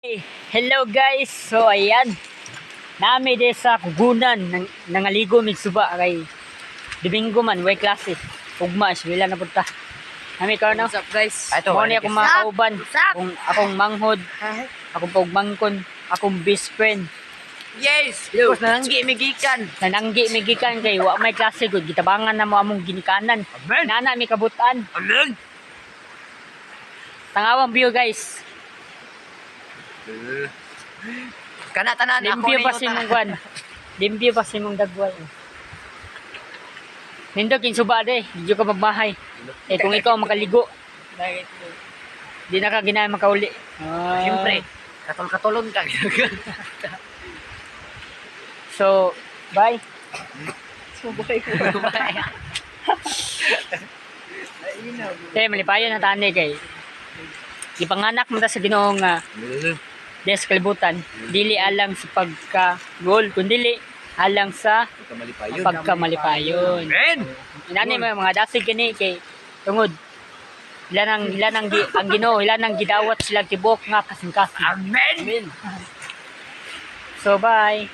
Hey, hello guys. So ayan. Nami di sa kugunan nangaligo mig suba kay Domingo man way klase. Ugma wala na punta. Nami karon no. What's up guys? Mo ni akong mga kauban. Akong manghod, akong paugmangkon, akong best friend. Yes! Because nananggi migikan. Nananggi migikan kay wa may klase gud gitabangan na mo among ginikanan. Amen! Nana mi kabutan. Amen! Tangawang view guys. Kana tanan ako Limpyo ninyo pa si mong kwan. Limpyo pa si mong dagway. Nindo kin suba de, di ka magbahay. Eh kung ikaw makaligo, di na ka ginaya makauli. Siyempre, katol-katulon ka. So, bye. Subay ko. Kaya malipayon na tani kay. Ipanganak mo ta sa Ginoo nga des kalibutan, dili alang sa pagka-goal, kundi alang sa pagkamalipayon. Amen! Inani mo mga dasig kini kay tungod ilan ang Ginoo, ilan ang gidawat sila tibok nga kasing-kasing. Amen! So bye.